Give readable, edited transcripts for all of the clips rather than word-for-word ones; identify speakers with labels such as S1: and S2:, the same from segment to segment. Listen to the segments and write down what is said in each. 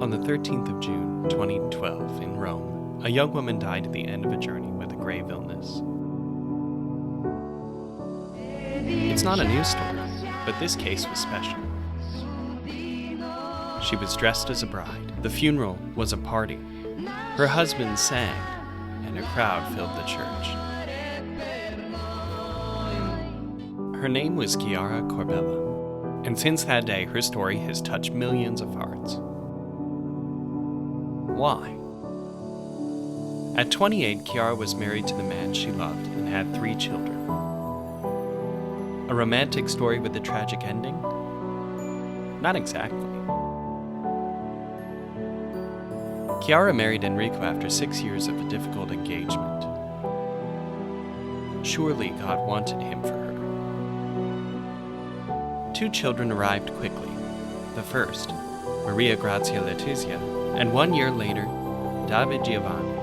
S1: On the 13th of June, 2012, in Rome, a young woman died at the end of a journey with a grave illness. It's not a news story, but this case was special. She was dressed as a bride. The funeral was a party. Her husband sang, and a crowd filled the church. Her name was Chiara Corbella, and since that day, her story has touched millions of hearts. Why? At 28, Chiara was married to the man she loved and had 3 children. A romantic story with a tragic ending? Not exactly. Chiara married Enrico after 6 years of a difficult engagement. Surely God wanted him for her. 2 children arrived quickly. The first, Maria Grazia Aleteia, and 1 year later, David Gianna.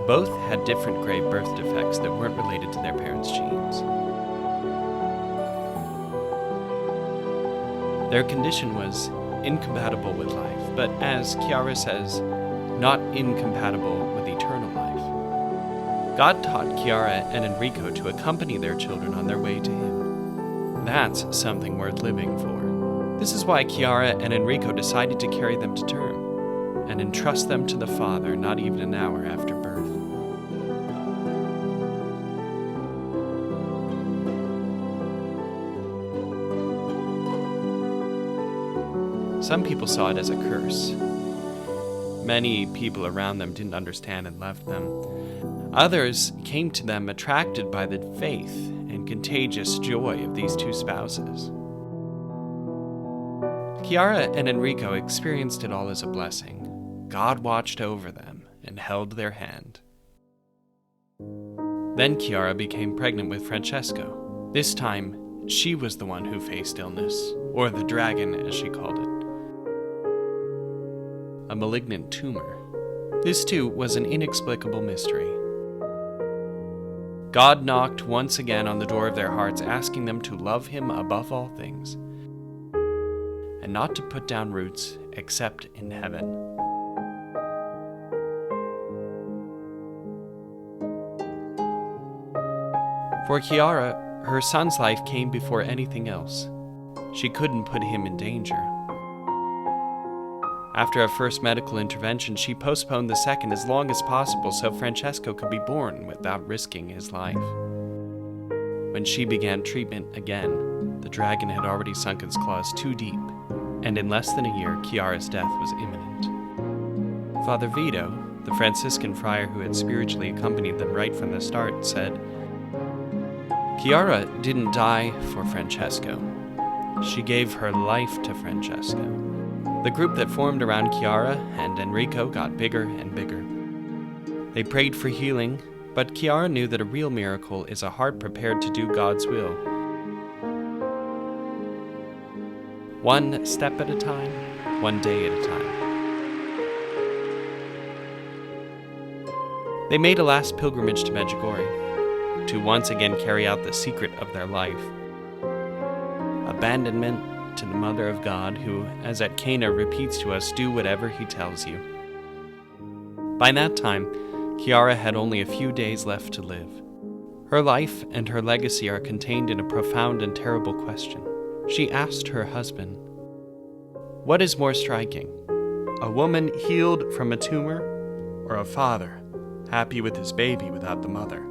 S1: Both had different grave birth defects that weren't related to their parents' genes. Their condition was incompatible with life, but as Chiara says, not incompatible with eternal life. God taught Chiara and Enrico to accompany their children on their way to Him. That's something worth living for. This is why Chiara and Enrico decided to carry them to term and entrust them to the Father not even an hour after birth. Some people saw it as a curse. Many people around them didn't understand and left them. Others came to them attracted by the faith and contagious joy of these 2 spouses. Chiara and Enrico experienced it all as a blessing. God watched over them and held their hand. Then Chiara became pregnant with Francesco. This time, she was the one who faced illness, or the dragon as she called it. A malignant tumor. This too was an inexplicable mystery. God knocked once again on the door of their hearts, asking them to love Him above all things, and not to put down roots except in heaven. For Chiara, her son's life came before anything else. She couldn't put him in danger. After a first medical intervention, she postponed the second as long as possible so Francesco could be born without risking his life. When she began treatment again, the dragon had already sunk its claws too deep, and in less than a year, Chiara's death was imminent. Father Vito, the Franciscan friar who had spiritually accompanied them right from the start, said, "Chiara didn't die for Francesco. She gave her life to Francesco." The group that formed around Chiara and Enrico got bigger and bigger. They prayed for healing, but Chiara knew that a real miracle is a heart prepared to do God's will. One step at a time, one day at a time. They made a last pilgrimage to Medjugorje to once again carry out the secret of their life. Abandonment to the Mother of God, who, as at Cana, repeats to us, "Do whatever He tells you." By that time, Chiara had only a few days left to live. Her life and her legacy are contained in a profound and terrible question. She asked her husband, "What is more striking, a woman healed from a tumor, or a father happy with his baby without the mother?"